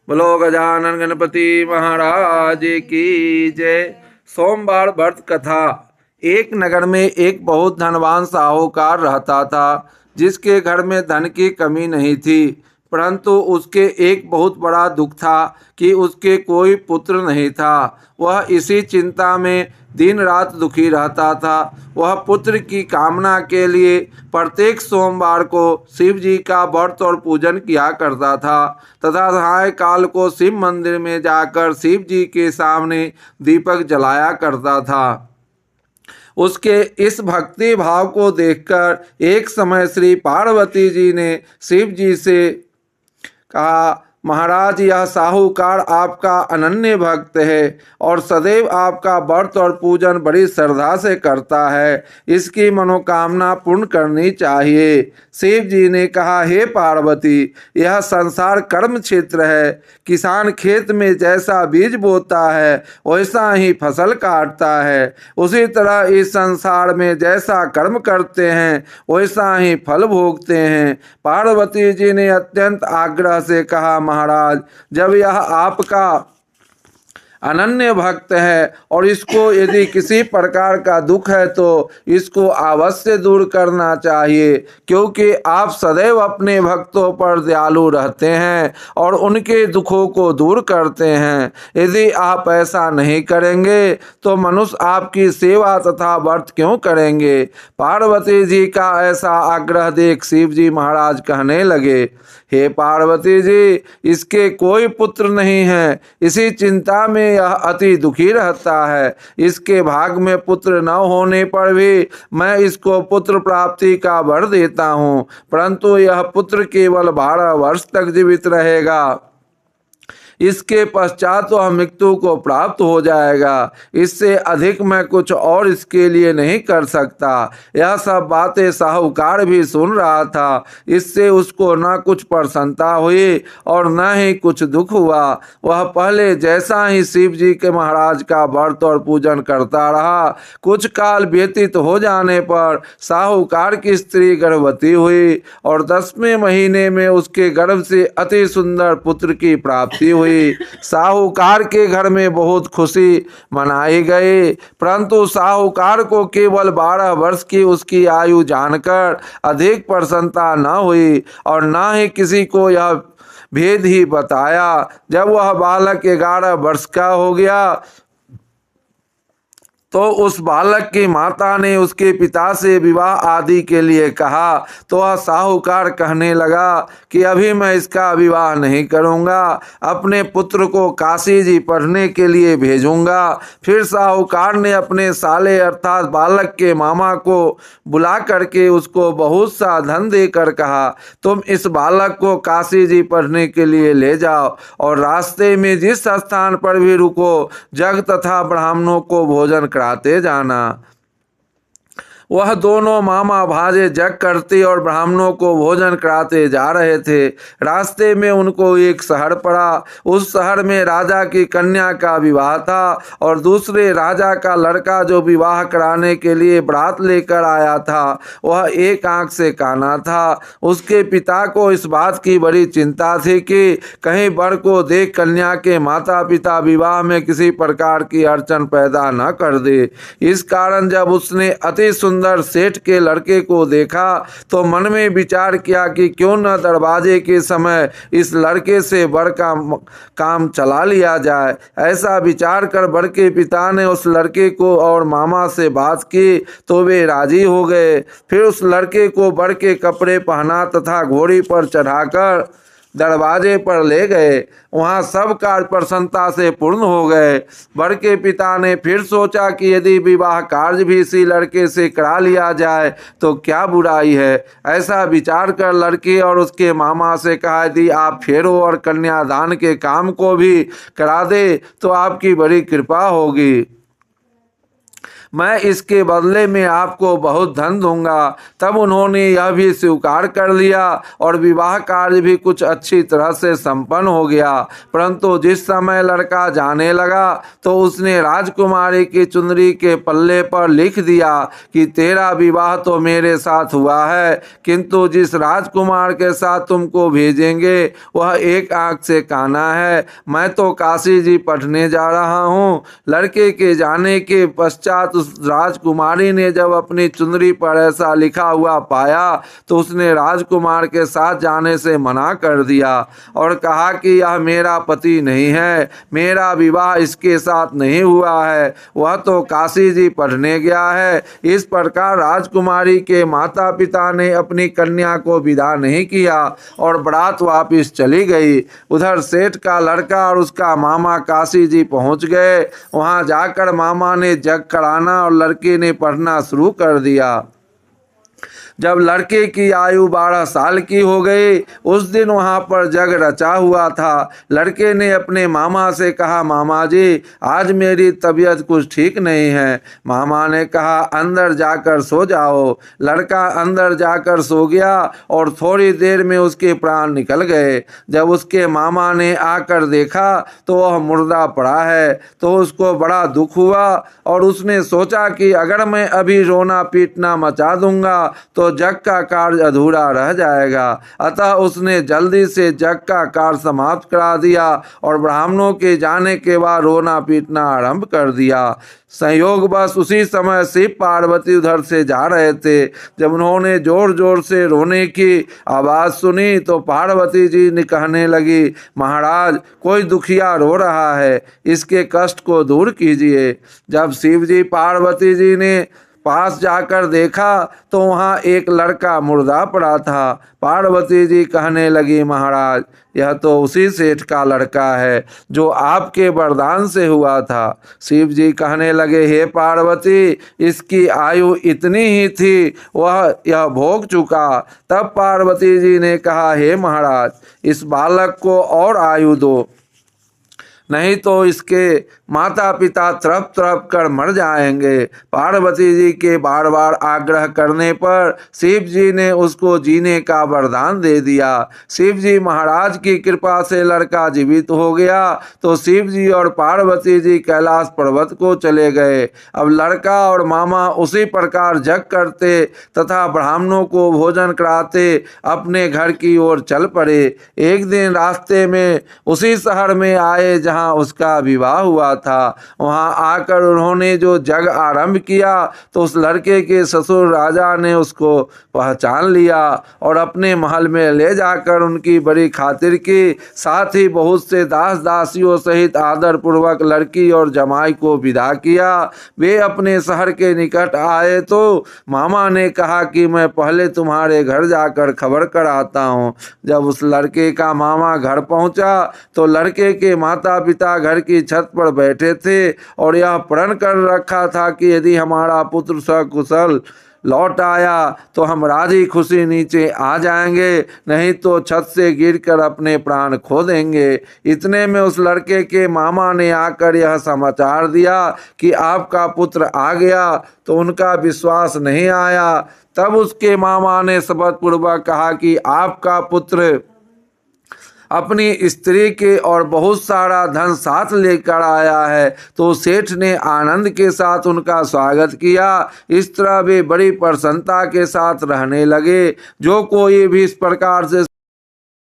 बोलो गजानन गणपति महाराज की जय। सोमवार व्रत कथा। एक नगर में एक बहुत धनवान साहूकार रहता था, जिसके घर में धन की कमी नहीं थी। परंतु उसके एक बहुत बड़ा दुख था कि उसके कोई पुत्र नहीं था। वह इसी चिंता में दिन रात दुखी रहता था। वह पुत्र की कामना के लिए प्रत्येक सोमवार को शिव जी का व्रत और पूजन किया करता था तथा सायंकाल को शिव मंदिर में जाकर शिव जी के सामने दीपक जलाया करता था। उसके इस भक्ति भाव को देखकर एक समय श्री पार्वती जी ने शिव जी से कहा, महाराज, यह साहूकार आपका अनन्य भक्त है और सदैव आपका व्रत और पूजन बड़ी श्रद्धा से करता है। इसकी मनोकामना पूर्ण करनी चाहिए। शिव जी ने कहा, हे पार्वती, यह संसार कर्म क्षेत्र है। किसान खेत में जैसा बीज बोता है वैसा ही फसल काटता है। उसी तरह इस संसार में जैसा कर्म करते हैं वैसा ही फल भोगते हैं। पार्वती जी ने अत्यंत आग्रह से कहा, महाराज, जब यह आपका अनन्य भक्त है और इसको यदि किसी प्रकार का दुख है तो इसको अवश्य दूर करना चाहिए, क्योंकि आप सदैव अपने भक्तों पर दयालु रहते हैं और उनके दुखों को दूर करते हैं। यदि आप ऐसा नहीं करेंगे तो मनुष्य आपकी सेवा तथा व्रत क्यों करेंगे। पार्वती जी का ऐसा आग्रह देख शिव जी महाराज कहने लगे, हे पार्वती जी, इसके कोई पुत्र नहीं है। इसी चिंता में यह अति दुखी रहता है। इसके भाग में पुत्र न होने पर भी मैं इसको पुत्र प्राप्ति का वर देता हूँ, परंतु यह पुत्र केवल 12 वर्ष तक जीवित रहेगा। इसके पश्चात वह मृत्यु को प्राप्त हो जाएगा। इससे अधिक मैं कुछ और इसके लिए नहीं कर सकता। यह सब बातें साहूकार भी सुन रहा था। इससे उसको न कुछ प्रसन्नता हुई और न ही कुछ दुख हुआ। वह पहले जैसा ही शिव जी के महाराज का व्रत और पूजन करता रहा। कुछ काल व्यतीत हो जाने पर साहूकार की स्त्री गर्भवती हुई और 10वें महीने में उसके गर्भ से अति सुंदर पुत्र की प्राप्ति हुई। साहूकार के घर में बहुत खुशी मनाई गई, परंतु साहूकार को केवल 12 वर्ष की उसकी आयु जानकर अधिक प्रसन्नता न हुई और न ही किसी को यह भेद ही बताया। जब वह बालक 11 वर्ष का हो गया तो उस बालक की माता ने उसके पिता से विवाह आदि के लिए कहा, तो वह साहूकार कहने लगा कि अभी मैं इसका विवाह नहीं करूंगा, अपने पुत्र को काशी जी पढ़ने के लिए भेजूंगा। फिर साहूकार ने अपने साले अर्थात बालक के मामा को बुला करके उसको बहुत सा धन देकर कहा, तुम इस बालक को काशी जी पढ़ने के लिए ले जाओ और रास्ते में जिस स्थान पर भी रुको जग तथा ब्राह्मणों को भोजन कराते जाना। वह दोनों मामा भाजे जग करते और ब्राह्मणों को भोजन कराते जा रहे थे। रास्ते में उनको एक शहर पड़ा। उस शहर में राजा की कन्या का विवाह था और दूसरे राजा का लड़का जो विवाह कराने के लिए बारात लेकर आया था वह एक आंख से काना था। उसके पिता को इस बात की बड़ी चिंता थी कि कहीं वर को देख कन्या के माता पिता विवाह में किसी प्रकार की अड़चन पैदा न कर दे। इस कारण जब उसने अति सुंदर सेठ के लड़के को देखा तो मन में विचार किया कि क्यों न दरवाजे के समय इस लड़के से वर का काम चला लिया जाए। ऐसा विचार कर वर के पिता ने उस लड़के को और मामा से बात की तो वे राजी हो गए। फिर उस लड़के को वर के कपड़े पहना तथा घोड़ी पर चढ़ाकर दरवाजे पर ले गए। वहाँ सब कार्य प्रसन्नता से पूर्ण हो गए। वर के पिता ने फिर सोचा कि यदि विवाह कार्य भी इसी लड़के से करा लिया जाए तो क्या बुराई है। ऐसा विचार कर लड़के और उसके मामा से कहा, यदि आप फेरों और कन्यादान के काम को भी करा दे तो आपकी बड़ी कृपा होगी। मैं इसके बदले में आपको बहुत धन दूंगा। तब उन्होंने यह भी स्वीकार कर लिया और विवाह कार्य भी कुछ अच्छी तरह से संपन्न हो गया। परंतु जिस समय लड़का जाने लगा तो उसने राजकुमारी की चुनरी के पल्ले पर लिख दिया कि तेरा विवाह तो मेरे साथ हुआ है, किंतु जिस राजकुमार के साथ तुमको भेजेंगे वह एक आंख से काना है। मैं तो काशी जी पढ़ने जा रहा हूँ। लड़के के जाने के पश्चात उस राजकुमारी ने जब अपनी चुनरी पर ऐसा लिखा हुआ पाया तो उसने राजकुमार के साथ जाने से मना कर दिया और कहा कि यह मेरा पति नहीं है, मेरा विवाह इसके साथ नहीं हुआ है, वह तो काशी जी पढ़ने गया है। इस प्रकार राजकुमारी के माता पिता ने अपनी कन्या को विदा नहीं किया और बारात वापिस चली गई। उधर सेठ का लड़का और उसका मामा काशी जी पहुंच गए। वहां जाकर मामा ने जग कराना और लड़के ने पढ़ना शुरू कर दिया। जब लड़के की आयु 12 साल की हो गई उस दिन वहां पर जग रचा हुआ था। लड़के ने अपने मामा से कहा, मामा जी आज मेरी तबीयत कुछ ठीक नहीं है। मामा ने कहा अंदर जाकर सो जाओ। लड़का अंदर जाकर सो गया और थोड़ी देर में उसके प्राण निकल गए। जब उसके मामा ने आकर देखा तो वह मुर्दा पड़ा है तो उसको बड़ा दुख हुआ और उसने सोचा कि अगर मैं अभी रोना पीटना मचा दूंगा तो जग का कार्य अधूरा रह जाएगा। अतः उसने जल्दी से जग का कार्य समाप्त करा दिया और ब्राह्मणों के जाने के बाद रोना पीटना आरंभ कर दिया। संयोगवश उसी समय शिव पार्वती उधर से जा रहे थे। जब उन्होंने जोर जोर से रोने की आवाज़ सुनी तो पार्वती जी ने कहने लगी, महाराज कोई दुखिया रो रहा है, इसके कष्ट को दूर कीजिए। जब शिव जी पार्वती जी ने पास जाकर देखा तो वहाँ एक लड़का मुर्दा पड़ा था। पार्वती जी कहने लगी, महाराज यह तो उसी सेठ का लड़का है जो आपके वरदान से हुआ था। शिव जी कहने लगे, हे पार्वती इसकी आयु इतनी ही थी, वह यह भोग चुका। तब पार्वती जी ने कहा, हे महाराज इस बालक को और आयु दो, नहीं तो इसके माता पिता तड़प तड़प कर मर जाएंगे। पार्वती जी के बार बार आग्रह करने पर शिव जी ने उसको जीने का वरदान दे दिया। शिव जी महाराज की कृपा से लड़का जीवित हो गया तो शिव जी और पार्वती जी कैलाश पर्वत को चले गए। अब लड़का और मामा उसी प्रकार जग करते तथा ब्राह्मणों को भोजन कराते अपने घर की ओर चल पड़े। एक दिन रास्ते में उसी शहर में आए जहाँ उसका विवाह हुआ था। वहां आकर उन्होंने जो जग आरंभ किया तो उस लड़के के ससुर राजा ने उसको पहचान लिया और अपने महल में ले जाकर उनकी बड़ी खातिर की। साथ ही बहुत से दास दासियों सहित आदर पूर्वक लड़की और जमाई को विदा किया। वे अपने शहर के निकट आए तो मामा ने कहा कि मैं पहले तुम्हारे घर जाकर खबर कराता हूँ। जब उस लड़के का मामा घर पहुंचा तो लड़के के माता पिता घर की छत पर बैठे थे और यह प्रण कर रखा था कि यदि हमारा पुत्र सकुशल लौट आया तो हम राजी खुशी नीचे आ जाएंगे, नहीं तो छत से गिरकर अपने प्राण खो देंगे। इतने में उस लड़के के मामा ने आकर यह समाचार दिया कि आपका पुत्र आ गया तो उनका विश्वास नहीं आया। तब उसके मामा ने शपथ पूर्वक कहा कि आपका पुत्र अपनी स्त्री के और बहुत सारा धन साथ लेकर आया है। तो सेठ ने आनंद के साथ उनका स्वागत किया। इस तरह वे बड़ी प्रसन्नता के साथ रहने लगे। जो कोई भी इस प्रकार से